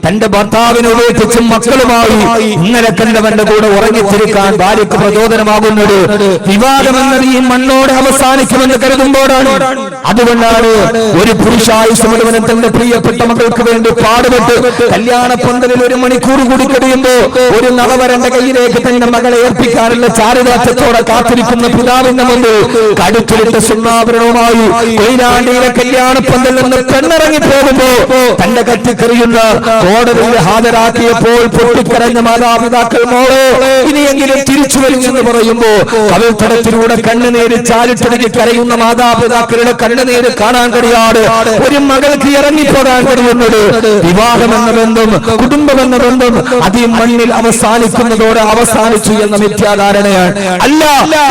തന്റെ ഭർത്താവിനെ ഉപേക്ഷിച്ചും മക്കളുമായി ഇന്നലെ കണ്ടവന്റെ കൂടെ ഉറങ്ങിത്തിരിക്കാൻ ഭാര്യയ്ക്ക് പ്രചോദനമാകുന്നത് വിവാദമെന്നത് ഈ മണ്ണോടെ അവസാനിക്കുമെന്ന് കരുതുമ്പോഴാണ്. അതുകൊണ്ടാണ് ഒരു പുരുഷായുസ് മുഴുവനും തന്റെ പ്രിയപ്പെട്ട മക്കൾക്ക് വേണ്ടി പാടുപെട്ട് കല്യാണ പന്തലിൽ 1 മണിക്കൂർ കൂടി കഴിയുമ്പോ ഒരു നവവരന്റെ കയ്യിലേക്ക് തന്റെ മകളെ ഏൽപ്പിക്കാനുള്ള ചാരിതാർത്ഥ്യത്തോടെ കാത്തിരിക്കുന്ന പിതാവിന്റെ മുമ്പിൽ കടുത്തിലിട്ട സുന്നാഭരണവുമായി കൊയിലാണ്ടിയിലെ കല്യാണ പന്തലിൽ നിന്ന് പെണ്ണിറങ്ങി പോകുമ്പോ തന്റെ കത്തിക്കറിയുന്ന കോടതിയിൽ ഹാജരാക്കിയപ്പോൾ പൊട്ടിക്കരഞ്ഞ മാതാപിതാക്കൾ മോളെ ഇനിയെങ്കിലും തിരിച്ചു വരുമെന്ന് പറയുമ്പോ കവിൾത്തടത്തിലൂടെ കണ്ണുനീര് ചാലിട്ടൊഴുകി കരയുന്ന മാതാപിതാക്കളുടെ കണ്ണുനീര് കാണാൻ കഴിയാതെ ഒരു മകൾക്ക് ഇറങ്ങിപ്പോകാൻ കഴിയുന്നത് വിവാഹമെന്ന ബന്ധം, കുടുംബമെന്ന ബന്ധം അത് ഈ മണ്ണിൽ അവസാനിക്കുന്നതോടെ അവസാനിച്ചു എന്ന മിഥ്യാധാരണയാണ്. അല്ല,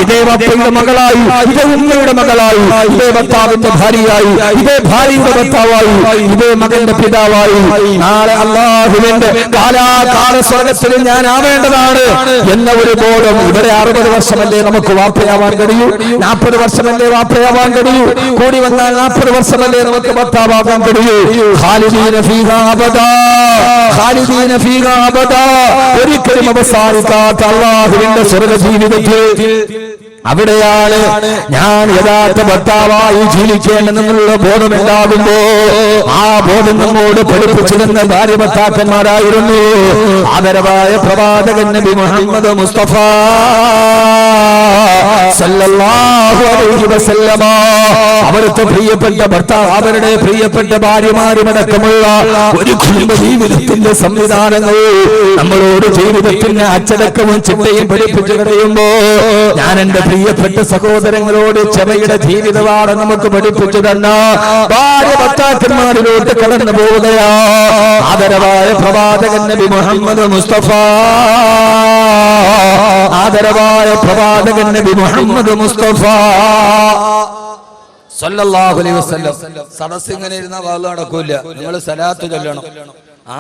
ഇതേ വപ്പയുടെ മകളായി, ഇതേ ഉമ്മയുടെ മകളായി, ഇതേ ഭർത്താവിന്റെ ഭാര്യയായി, ഇതേ ഭാര്യയുടെ ഭർത്താവായി, ഇതേ മകന്റെ പിതാവായി നാളെ അല്ലാഹുവിന്റെ കാലാകാല സ്വർഗത്തിൽ ഞാൻ ആവേണ്ടതാണ് എന്ന ഒരു ബോധം. ഇവിടെ 60 വർഷമല്ലേ നമുക്ക് വാപ്പയാവാൻ കഴിയൂ, 40 വർഷമല്ലേ വാപ്പയാവാൻ കഴിയൂ, കൂടി വന്നാൽ 40 വർഷമല്ലേ നമുക്ക് ഭർത്താവാകാൻ കഴിയൂ. ഖാലിദീന ഫീഹാ അബദാ, ഖാലിദീന ഫീഹാ അബദാ, ഒരിക്കലും അവസാനിക്കാത്ത അല്ലാഹുവിന്റെ സ്വർഗ ജീവിതത്തിൽ അവിടെയാണ് ഞാൻ യഥാർത്ഥ ഭർത്താവായി ജീവിക്കേണ്ടെന്നുള്ള ബോധമുണ്ടാകുമ്പോ ആ ബോധം നമ്മോട് പഠിപ്പിച്ചു തന്ന ഭാര്യ ഭർത്താക്കന്മാരായിരുന്നു ആദരവായ പ്രവാചകൻ നബി മുഹമ്മദ് മുസ്തഫ സല്ലല്ലാഹു അലൈഹി വസല്ലമ. അവരുടെ പ്രിയപ്പെട്ട ഭർത്താവ്, അവരുടെ പ്രിയപ്പെട്ട ഭാര്യമാരുമടക്കമുള്ള ഒരു കുടുംബ ജീവിതത്തിന്റെ സംവിധാനങ്ങൾ നമ്മളോട് ജീവിതത്തിന്റെ അച്ചടക്കവും ചിട്ടയും പഠിപ്പിച്ചു കഴിയുമ്പോ ഞാൻ എന്റെ പ്രിയപ്പെട്ട സഹോദരങ്ങളോട് ക്ഷമയുടെ ജീവിതമാണ് നമുക്ക് പഠിപ്പിച്ചു തന്ന ഭാര്യ ഭർത്താക്കന്മാരിലോട്ട് കടന്നു പോവുകയാ ആദരവായ പ്രവാചകൻ നബി മുഹമ്മദ് മുസ്തഫ, ആദരവായ പ്രവാചകൻ നബി മുഹമ്മദ് മുസ്തഫ സല്ലല്ലാഹു അലൈഹി വസല്ലം. സദസ് ഇങ്ങനെ ഇരുന്ന വാള് നടക്കൂല, നിങ്ങൾ സലാത്ത് ചൊല്ലണം.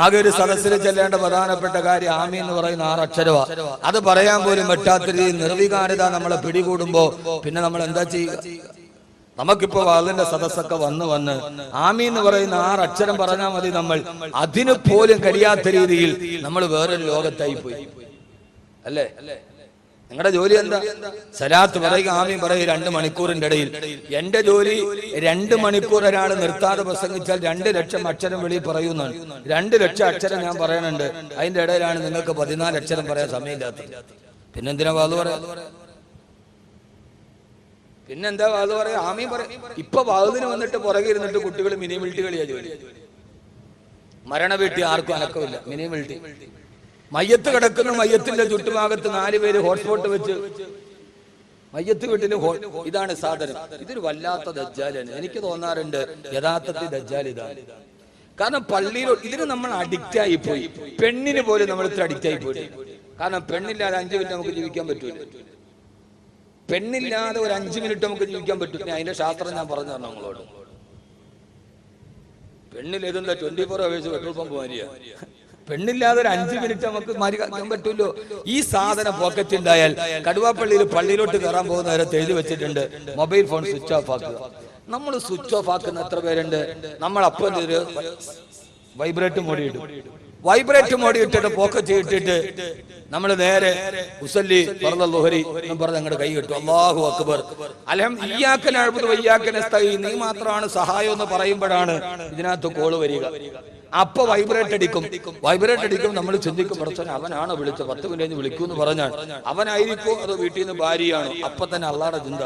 ആകെ ഒരു സദസ്സിൽ ചെല്ലേണ്ട പ്രധാനപ്പെട്ട കാര്യം ആമീൻ എന്ന് പറയുന്ന 6 അക്ഷരവാ. അത് പറയാൻ പോലും പറ്റാത്ത രീതിയിൽ നിർവികാരത നമ്മളെ പിടികൂടുമ്പോ പിന്നെ നമ്മൾ എന്താ ചെയ്യുക? നമുക്കിപ്പോ വാളിന്റെ സദസ്സൊക്കെ വന്ന് ആമീൻ എന്ന് പറയുന്ന 6 അക്ഷരം പറഞ്ഞാൽ മതി. നമ്മൾ അതിന് പോലും കഴിയാത്ത രീതിയിൽ നമ്മൾ വേറൊരു ലോകത്തായി പോയി അല്ലേ? നിങ്ങളുടെ ജോലി എന്താ? സലാത്ത് പറയുക, ആമീൻ പറയുക 2 മണിക്കൂറിന്റെ ഇടയിൽ. എന്റെ ജോലി 2 മണിക്കൂർ ഒരാൾ നിർത്താതെ പ്രസംഗിച്ചാൽ 2 ലക്ഷം അക്ഷരം വെളിയിൽ പറയുന്നതാണ്. 2 ലക്ഷം അക്ഷരം ഞാൻ പറയാനുണ്ട്. അതിന്റെ ഇടയിലാണ് നിങ്ങൾക്ക് 14 അക്ഷരം പറയാൻ സമയമില്ലാത്തത്. പിന്നെന്തിനാ വാത് പറയാ? പിന്നെന്താ വാത് പറയാ? ആമീൻ പറയാം. ഇപ്പൊ വാതിന് വന്നിട്ട് പുറകെ ഇരുന്നിട്ട് കുട്ടികൾ മിനി മിൽട്ടി കളിയാ ജോലി. മരണ വീട്ടി ആർക്കും അനക്കമില്ല, മിനി മിൽട്ടി. മയ്യത്ത് കിടക്കുന്ന മയ്യത്തിന്റെ ചുറ്റുഭാഗത്ത് 4 പേര് ഹോട്ട്സ്പോട്ട് വെച്ച് മയ്യത്ത് വീട്ടില് ഇതാണ് സാധനം. ഇതൊരു വല്ലാത്ത ദജ്ജാലാണ്. എനിക്ക് തോന്നാറുണ്ട് യഥാർത്ഥത്തിൽ ദജ്ജാൽ ഇതാണ്. കാരണം പള്ളിയിൽ ഇതിന് നമ്മൾ അഡിക്റ്റ് ആയി പോയി. പെണ്ണിന് പോലും നമ്മൾ ഇത്ര അഡിക്റ്റ് ആയി പോയി. കാരണം പെണ്ണില്ലാതെ 5 മിനിറ്റ് നമുക്ക് ജീവിക്കാൻ പറ്റൂല. പെണ്ണില്ലാതെ ഒരു 5 മിനിറ്റ് നമുക്ക് ജീവിക്കാൻ പറ്റൂല. അതിന്റെ ശാസ്ത്രം ഞാൻ പറഞ്ഞു തരണം നിങ്ങളോട്. പെണ്ണിലെന്താ 24 hours പെട്രോൾ പമ്പ് മാറിയ പെണ്ണില്ലാതെ ഒരു 5 മിനിറ്റ് നമുക്ക് മാറിക്കാൻ പറ്റൂല്ലോ. ഈ സാധനം പോക്കറ്റ് ഉണ്ടായാൽ കടുവാപ്പള്ളിയിൽ പള്ളിയിലോട്ട് കയറാൻ പോകുന്ന നേരത്തെ എഴുതി വെച്ചിട്ടുണ്ട്, മൊബൈൽ ഫോൺ സ്വിച്ച് ഓഫ് ആക്കുക. നമ്മൾ സ്വിച്ച് ഓഫ് ആക്കുന്ന എത്ര പേരുണ്ട്? നമ്മൾ അപ്പം ഒരു വൈബ്രേറ്റ് മോഡി ഇടും. വൈബ്രേറ്റ് മോഡി ഇട്ടിട്ട് പോക്കറ്റ് ഇട്ടിട്ട് നമ്മൾ നേരെ ഉസല്ലി ഫർളുൽ എന്ന് പറഞ്ഞ് അങ്ങോട്ട് കൈ കിട്ടും. അല്ലാഹു അക്ബർ, അൽഹംദുലില്ലാഹ്, ഇയ്യാക നഅ്ബുദു വഇയ്യാക നസ്തഈൻ, നീ മാത്രമാണ് സഹായം എന്ന് പറയുമ്പോഴാണ് ഇതിനകത്ത് കോള് വരിക. അപ്പൊ വൈബ്രേറ്റ് അടിക്കും. നമ്മൾ ചിന്തിക്കും, പഠിച്ചവൻ അവനാണ് വിളിച്ചത്, 10 മിനിറ്റ് വിളിക്കൂന്ന് പറഞ്ഞാൽ അവനായിരിക്കും അതോ വീട്ടിൽ നിന്ന് ഭാര്യയാണോ? അപ്പൊ തന്നെ അള്ളാടെ ചിന്ത.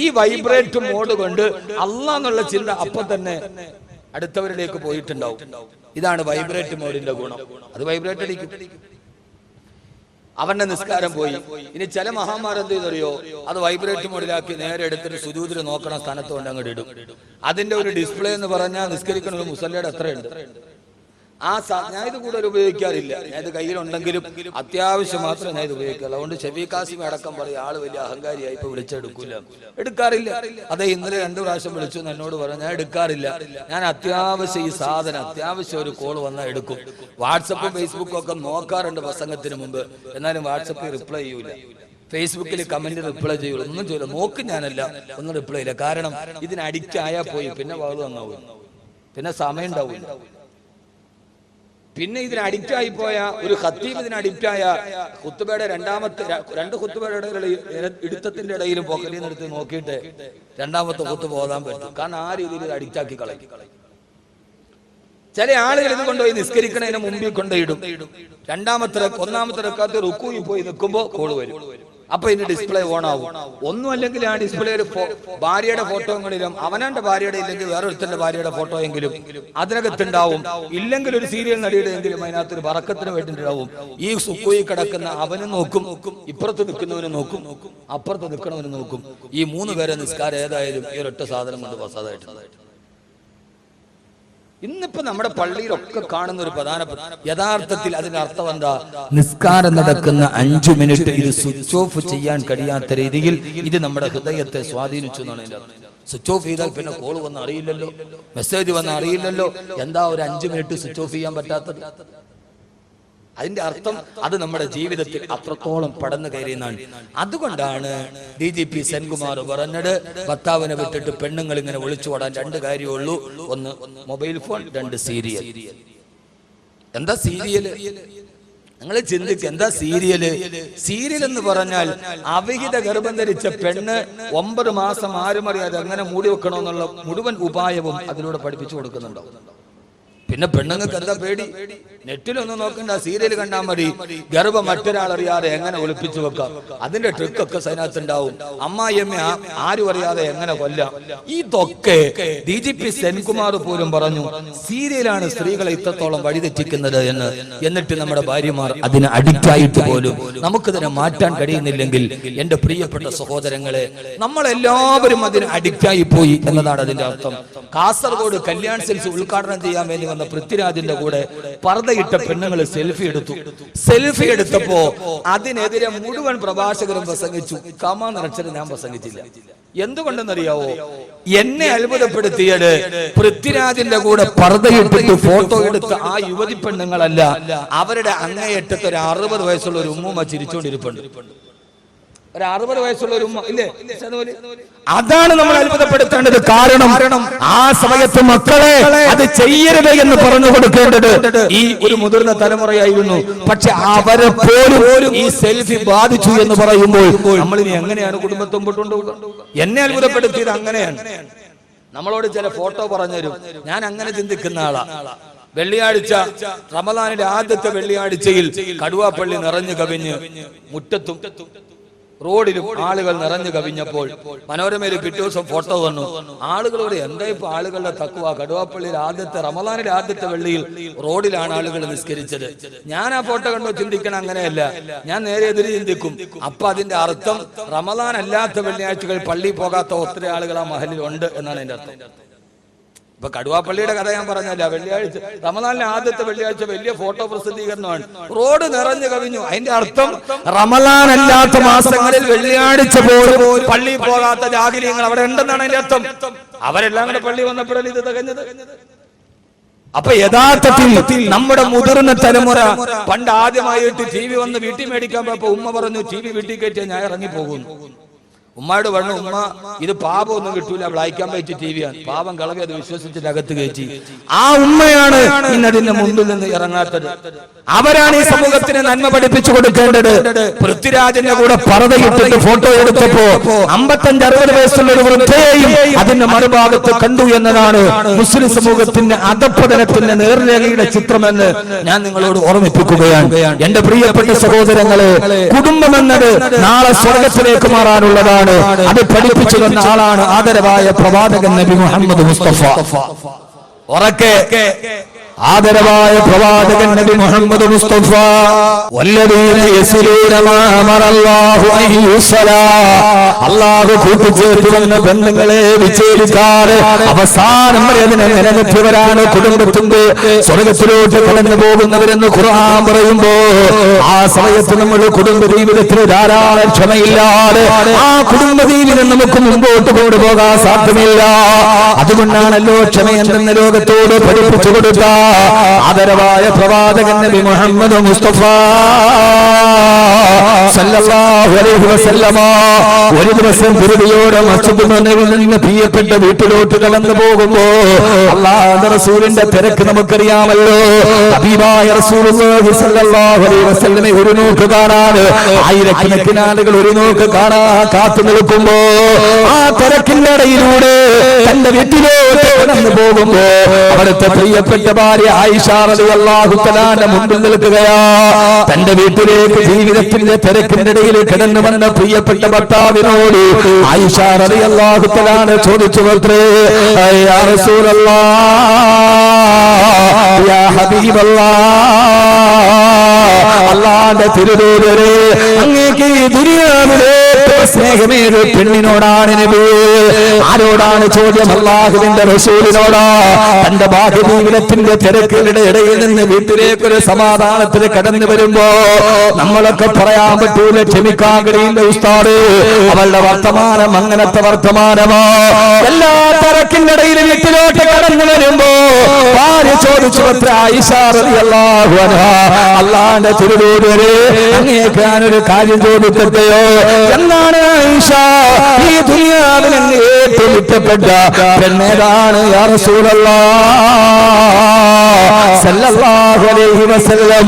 ഈ വൈബ്രേറ്റ് മോഡ് കൊണ്ട് അള്ളാ എന്നുള്ള ചിന്ത അപ്പൊ തന്നെ അടുത്തവരിലേക്ക് പോയിട്ടുണ്ടാവും. ഇതാണ് വൈബ്രേറ്റ് മോഡിന്റെ ഗുണം. അത് വൈബ്രേറ്റ് അടിക്കും, അവന്റെ നിസ്കാരം പോയി. ഇനി ചില മഹാന്മാരെന്ത് ചെയ്തറിയോ? അത് വൈബ്രേറ്റ് മോഡിലാക്കി നേരെ എടുത്തിട്ട് സുജൂദിൽ നോക്കണ സ്ഥാനത്ത് കൊണ്ട് അങ്ങോട്ട് ഇടും. അതിന്റെ ഒരു ഡിസ്പ്ലേ എന്ന് പറഞ്ഞാൽ നിസ്കരിക്കണ ഒരു മുസല്ലയുടെ എത്രയുണ്ട്. ഞാൻ ഇത് കൂടുതൽ ഉപയോഗിക്കാറില്ല. ഞാൻ ഇത് കയ്യിലുണ്ടെങ്കിലും അത്യാവശ്യം മാത്രമേ ഞാൻ ഇത് ഉപയോഗിക്കാറുള്ളൂ. അതുകൊണ്ട് ഷെഫീഖ് കാസിം അടക്കം പറയും ആള് വലിയ അഹങ്കാരിയായി ഇപ്പൊ എടുക്കാറില്ല. അതെ, ഇന്നലെ 2 പ്രാവശ്യം വിളിച്ചു എന്നോട് പറഞ്ഞു, ഞാൻ എടുക്കാറില്ല. ഞാൻ അത്യാവശ്യം ഈ സാധനം അത്യാവശ്യം ഒരു കോള് വന്നാൽ എടുക്കും. വാട്സപ്പും ഫേസ്ബുക്കും ഒക്കെ നോക്കാറുണ്ട് പ്രസംഗത്തിന് മുമ്പ്. എന്നാലും വാട്സപ്പിൽ റിപ്ലൈ ചെയ്യൂല, ഫേസ്ബുക്കിൽ കമന്റ് റിപ്ലൈ ചെയ്യൂല, ഒന്നും ചെയ്യൂല. നോക്കും ഞാനല്ല, ഒന്നും റിപ്ലൈ ഇല്ല. കാരണം ഇതിന് അഡിക്റ്റ് ആയാൽ പോയി പിന്നെ വാള് വന്നാവും. പിന്നെ സമയം ഉണ്ടാവില്ല. പിന്നെ ഇതിന് അഡിക്റ്റായി പോയ ഒരു ഖത്തീബ്, ഇതിന് അഡിക്റ്റായ ഖുത്ബയുടെ രണ്ട് ഖുത്ബയുടെ ഇടുത്തത്തിന്റെ ഇടയിലും പോക്കറ്റിൽ നിന്ന് എടുത്ത് നോക്കിയിട്ട് രണ്ടാമത്തെ ഖുത്ബ ഓതാൻ പറ്റും. കാരണം ആ രീതിയിൽ ഇത് അഡിക്റ്റാക്കി കളയും. ചില ആളുകൾ ഇത് കൊണ്ടുപോയി നിസ്കരിക്കണതിന് മുമ്പിൽ കൊണ്ടുപോയിടും. ഒന്നാമത്തെ റക്അത്ത് റുക്കൂയിൽ പോയി നിൽക്കുമ്പോൾ കോൾ വരും. അപ്പൊ ഇതിന് ഡിസ്പ്ലേ ഓൺ ആവും. ഒന്നും അല്ലെങ്കിൽ ആ ഡിസ്പ്ലേയിൽ ഭാര്യയുടെ ഫോട്ടോകളിലും അവനാന്റെ ഭാര്യയുടെ ഇല്ലെങ്കിൽ വേറൊരുത്തന്റെ ഭാര്യയുടെ ഫോട്ടോ എങ്കിലും അതിനകത്തുണ്ടാവും. ഇല്ലെങ്കിൽ ഒരു സീരിയൽ നടിയുടെ എങ്കിലും അതിനകത്തൊരു ബറക്കത്തിന് വേണ്ടിയിട്ടുണ്ടാവും. ഈ സുക്കൂയിൽ കിടക്കുന്ന അവനും നോക്കും, ഇപ്പുറത്ത് നിൽക്കുന്നവനും നോക്കും, അപ്പുറത്ത് നിൽക്കണവനും നോക്കും. ഈ 3 പേരെ നിസ്കാരം ഏതായാലും ഈ ഒരൊറ്റ സാധനം കൊണ്ട് വസാതായിട്ടുണ്ട്. ഇന്നിപ്പോ നമ്മുടെ പള്ളിയിലൊക്കെ കാണുന്ന ഒരു പ്രധാനപ്പെട്ട, യഥാർത്ഥത്തിൽ അതിന്റെ അർത്ഥം എന്താ? നിസ്കാരം നടക്കുന്ന 5 മിനിറ്റ് ഇത് സ്വിച്ച് ഓഫ് ചെയ്യാൻ കഴിയാത്ത രീതിയിൽ ഇത് നമ്മുടെ ഹൃദയത്തെ സ്വാധീനിച്ചു എന്നാണ് അതിന്റെ അർത്ഥം. സ്വിച്ച് ഓഫ് ചെയ്താൽ പിന്നെ കോൾ വന്ന് അറിയില്ലല്ലോ, മെസ്സേജ് വന്ന് അറിയില്ലല്ലോ. എന്താ ഒരു 5 മിനിറ്റ് സ്വിച്ച് ഓഫ് ചെയ്യാൻ പറ്റാത്തത്? അതിന്റെ അർത്ഥം അത് നമ്മുടെ ജീവിതത്തിൽ അത്രത്തോളം പടന്നു കയറിയെന്നാണ്. അതുകൊണ്ടാണ് DGP സെൻകുമാർ പറഞ്ഞത്, ഭർത്താവിനെ വിട്ടിട്ട് പെണ്ണുങ്ങൾ ഇങ്ങനെ ഒളിച്ചോടാൻ 2 കാര്യമുള്ളൂ. 1 മൊബൈൽ ഫോൺ, 2 സീരിയൽ. എന്താ സീരിയല്? നിങ്ങൾ ചിന്തിക്കുക, എന്താ സീരിയല്? സീരിയൽ എന്ന് പറഞ്ഞാൽ അവിഹിത ഗർഭം ധരിച്ച പെണ്ണ് 9 മാസം ആരും അറിയാതെ എങ്ങനെ മൂടി വെക്കണമെന്നുള്ള മുഴുവൻ ഉപായവും അതിലൂടെ പഠിപ്പിച്ചു കൊടുക്കുന്നുണ്ടാവും. പിന്നെ പെണ്ണുങ്ങൾക്ക് എന്താ പേടി? നെറ്റിലൊന്നും നോക്കണ്ട, സീരിയൽ കണ്ടാൽ മതി. ഗർഭം മറ്റൊരാൾ അറിയാതെ എങ്ങനെ ഒളിപ്പിച്ചു വെക്കാം, അതിന്റെ ട്രിക്കൊക്കെ അതിനകത്തുണ്ടാവും. അമ്മായിയമ്മ ആരും അറിയാതെ എങ്ങനെ കൊല്ലാം. ഇതൊക്കെ DGP സെൻകുമാർ പോലും പറഞ്ഞു സീരിയലാണ് സ്ത്രീകളെ ഇത്രത്തോളം വഴിതെറ്റിക്കുന്നത് എന്ന്. എന്നിട്ട് നമ്മുടെ ഭാര്യമാർ അതിന് അഡിക്റ്റ് ആയിട്ട് പോലും നമുക്കിതിനെ മാറ്റാൻ കഴിയുന്നില്ലെങ്കിൽ എന്റെ പ്രിയപ്പെട്ട സഹോദരങ്ങളെ, നമ്മളെല്ലാവരും അതിന് അഡിക്റ്റായി പോയി എന്നതാണ് അതിന്റെ അർത്ഥം. കാസർഗോഡ് കല്യാൺ സിൽക്സ് ഉദ്ഘാടനം ചെയ്യാൻ വേണ്ടി വന്ന പൃഥ്വിരാജിന്റെ കൂടെ പർദ്ദയിട്ട പെണ്ണുങ്ങൾ സെൽഫി എടുത്തപ്പോ അതിനെതിരെ മുഴുവൻ പ്രഭാഷകരും പ്രസംഗിച്ചു. കമാ നിറച്ചത് ഞാൻ പ്രസംഗിച്ചില്ല. എന്തുകൊണ്ടെന്നറിയാവോ? എന്നെ അത്ഭുതപ്പെടുത്തിയത് പൃഥ്വിരാജിന്റെ കൂടെ പർദ്ദയിട്ടിട്ട് ഫോട്ടോ എടുത്ത ആ യുവതി പെണ്ണുങ്ങളല്ല, അവരുടെ അങ്ങേയറ്റത്ത് ഒരു 60 വയസ്സുള്ള ഒരു ഉമ്മ ചിരിച്ചോണ്ടിരിപ്പുണ്ട്. ഒരു 60 വയസ്സുള്ള ഒരു ഉമ്മ ഇല്ലേ? അതാണ് നമ്മൾ അത്ഭുതപ്പെടുത്തേണ്ടത്. കാരണം ആ സമയത്ത് മക്കളെ അത് ചെയ്യരുത് എന്ന് പറഞ്ഞു കൊടുക്കേണ്ടത് ഈ ഒരു മുതിർന്ന തലമുറയായിരുന്നു. പക്ഷെ അവരെ പോലും ഈ സെൽഫി ബാധിച്ചു എന്ന് പറയുമ്പോൾ നമ്മളിനി എങ്ങനെയാണ് കുടുംബത്തെ മുമ്പോട്ട് കൊണ്ടുപോകുക? എന്നെ അത്ഭുതപ്പെടുത്തിയത് അങ്ങനെയാണ്. നമ്മളോട് ചില ഫോട്ടോ പറഞ്ഞുതരും. ഞാൻ അങ്ങനെ ചിന്തിക്കുന്ന ആളാ. വെള്ളിയാഴ്ച, റമദാനിലെ ആദ്യത്തെ വെള്ളിയാഴ്ചയിൽ കടുവാപ്പള്ളി നിറഞ്ഞു കവിഞ്ഞ് മുറ്റത്തും റോഡിലും ആളുകൾ നിറഞ്ഞു കവിഞ്ഞപ്പോൾ മനോരമയിൽ പിറ്റേ ദിവസം ഫോട്ടോ വന്നു. ആളുകളോട് എന്താ ഇപ്പൊ ആളുകളുടെ തക്കുവ? കടുവാപ്പള്ളിയിൽ റമദാനിലെ ആദ്യത്തെ വെള്ളിയിൽ റോഡിലാണ് ആളുകൾ നിസ്കരിച്ചത്. ഞാൻ ആ ഫോട്ടോ കണ്ടോ ചിന്തിക്കണം അങ്ങനെയല്ല, ഞാൻ നേരെ എതിര് ചിന്തിക്കും. അപ്പൊ അതിന്റെ അർത്ഥം റമദാൻ അല്ലാത്ത വെള്ളിയാഴ്ചകൾ പള്ളി പോകാത്ത ഒത്തിരി ആളുകൾ ആ മഹലിൽ ഉണ്ട് എന്നാണ് എന്റെ അർത്ഥം. ഇപ്പൊ കടുവാപ്പള്ളിയുടെ കഥ ഞാൻ പറഞ്ഞല്ല. വെള്ളിയാഴ്ച, റമദാനിലെ ആദ്യത്തെ വെള്ളിയാഴ്ച വലിയ ഫോട്ടോ പ്രസിദ്ധീകരണമാണ്. റോഡ് നിറഞ്ഞു കവിഞ്ഞു. അതിന്റെ അർത്ഥം റമദാൻ അല്ലാത്ത മാസങ്ങളിൽ വെള്ളിയാഴ്ച പോലും പള്ളി പോകാത്ത ജാഹിലിയങ്ങൾ അവിടെ ഉണ്ടെന്നാണ് അതിന്റെ അർത്ഥം. അവരെല്ലാം കൂടെ പള്ളി വന്നപ്പോഴല്ലേ ഇത് തികഞ്ഞത്. അപ്പൊ യഥാർത്ഥത്തിൽ നമ്മുടെ മുതിർന്ന തലമുറ പണ്ട് ആദ്യമായിട്ട് TV വന്ന് വീട്ടിൽ മേടിക്കാൻ പോയപ്പോ ഉമ്മ പറഞ്ഞു TV വീട്ടിൽ കയറ്റിയാൽ ഞാൻ ഇറങ്ങി പോകുന്നു. ഉമ്മയോട് പറഞ്ഞു, ഉമ്മ ഇത് പാപമൊന്നും കിട്ടൂല, ബ്ലാക്ക് ആൻഡ് വൈറ്റ് TV ആണ്, പാപം കളവി, അത് വിശ്വസിച്ചിട്ട് അകത്ത് കയറ്റി. ആ ഉമ്മയാണ് ഇന്നതിന്റെ മുമ്പിൽ നിന്ന് ഇറങ്ങാത്തത്. അവരാണ് ഈ സമൂഹത്തിന് നന്മ പഠിപ്പിച്ചു കൊടുക്കേണ്ടത്. പൃഥ്വിരാജിന്റെ കൂടെ പർദ്ദയിട്ടിട്ട് ഫോട്ടോ എടുത്തപ്പോ 55-60 വയസ്സുള്ള ഒരു വൃദ്ധയെയും അതിന്റെ മറുഭാഗത്ത് കണ്ടു എന്നതാണ് മുസ്ലിം സമൂഹത്തിന്റെ അധപ്പതനത്തിന്റെ നേർരേഖയുടെ ചിത്രമെന്ന് ഞാൻ നിങ്ങളോട് ഓർമ്മിപ്പിക്കുകയാണ്. എന്റെ പ്രിയപ്പെട്ട സഹോദരങ്ങളെ, കുടുംബം എന്നത് നാളെ സ്വർഗത്തിലേക്ക് മാറാനുള്ളതാണ്. അത് പഠിപ്പിച്ചു തന്ന ആളാണ് ആദരവായ പ്രവാചകൻ നബി മുഹമ്മദ് മുസ്തഫ. ഉറക്കെ ആദരവായ പ്രവാചകൻ നബി മുഹമ്മദ് മുസ്തഫ, വല്ലദീന യസ്ലൂന മാ അമറല്ലാഹു അൻ യുസ്സലാ, അല്ലാഹു കൂട്ടിച്ചേർത്തുവന്ന ബന്ധങ്ങളെ വിച്ഛേദിക്കാതെ അവസാനം വരെ അതിനെ നിലനിർത്തിയവരാണ് കുടുംബത്തിന്റെ സ്വർഗത്തിലോട്ട് കടന്നു പോകുന്നവരെന്ന് ഖുർആൻ പറയുമ്പോ, ആ സമയത്ത് നമ്മൾ കുടുംബ ജീവിതത്തിൽ ധാരാളം ക്ഷമയില്ലാതെ ആ കുടുംബ ജീവിതം നമുക്ക് മുമ്പോട്ട് കൊണ്ടുപോകാൻ സാധ്യമല്ല. അതുകൊണ്ടാണല്ലോ ക്ഷമ എന്തെന്ന ലോകത്തോട് പഠിപ്പിച്ചു കൊടുത്ത ആദരവായ പ്രവാചകൻ നബി മുഹമ്മദ് മുസ്തഫ സല്ലല്ലാഹു അലൈഹി വസല്ലമ ഒരു ദിവസം ധൃതിയോടെ മസ്ജിദ് നബവിയിൽ നിന്ന് പ്രിയപ്പെട്ട വീട്ടിലോട്ട് കടന്നു പോകുമ്പോ അല്ലാഹുവിന്റെ റസൂലിന്റെ തിരക്ക് നമുക്കറിയാമല്ലോ. ഹബീബായ റസൂലുള്ളാഹി സ്വല്ലല്ലാഹു അലൈഹി വസല്ലമയെ ഒരു നോക്ക് കാണാൻ ആയിരക്കണക്കിന് ആളുകൾ ഒരു നോക്ക് കാണാൻ കാത്തു നിൽക്കുമ്പോ ആ തിരക്കിന്റെ ഇടയിലൂടെ തന്റെ വീട്ടിലോട്ട് കടന്നു പോകുമ്പോ അവിടുത്തെ പ്രിയപ്പെട്ട ഭാര്യ ആയിഷ റളിയല്ലാഹു തആലയുടെ മുമ്പിൽ നിൽക്കുകയാ. തന്റെ വീട്ടിലേക്ക് ജീവിതത്തിന്റെ തിരക്കിന്റെ ഇടയിൽ കടന്നു വന്ന പ്രിയപ്പെട്ട ഭർത്താവിനോട് ആയിഷ റളിയല്ലാഹു തആല ചോദിച്ചു, യാ റസൂലല്ലാഹ്, യാ ഹബീബല്ലാഹ്, അല്ലാഹുവിന്റെ തിരുദൂതരേ, അങ്ങേക്ക് ഈ ദുനിയാവിലെ സ്നേഹമേത് പെണ്ണിനോടാണ് നബി? ആരോടാണ് ചോദ്യം? അല്ലാഹുവിന്റെ റസൂലിനോടാ. തന്റെ ബാഹ്യ ജീവിതത്തിന്റെ തിരക്കുകളുടെ ഇടയിൽ നിന്ന് വീട്ടിലേക്ക് ഒരു സമാധാനത്തിൽ കടന്നു വരുമ്പോ നമ്മളൊക്കെ പറയാൻ പറ്റൂല, ക്ഷമിക്കാൻ കഴിയില്ല ഉസ്താദ്, അവളുടെ വർത്തമാനം അങ്ങനത്തെ വർത്തമാനമോ. എല്ലാ തിരക്കിന്റെ ഇടയിൽ വീട്ടിലോട്ട് കടന്നു വരുമ്പോ ഭാര്യ ചോദിച്ചു, ആയിഷ റളിയല്ലാഹു അൻഹാ, അല്ലാഹുവിന്റെ തിരുദൂതരേ, അങ്ങേക്ക് ഞാനൊരു കാര്യം ചോദിക്കട്ടെയോ? എന്നാണ് ആയിഷ, ഈ ദുനിയാവിൽ ഏറ്റവും ഇഷ്ടപ്പെട്ട പെണ്ണേതാണ് യാ റസൂലല്ലാഹ് സല്ലല്ലാഹു അലൈഹി വസല്ലം?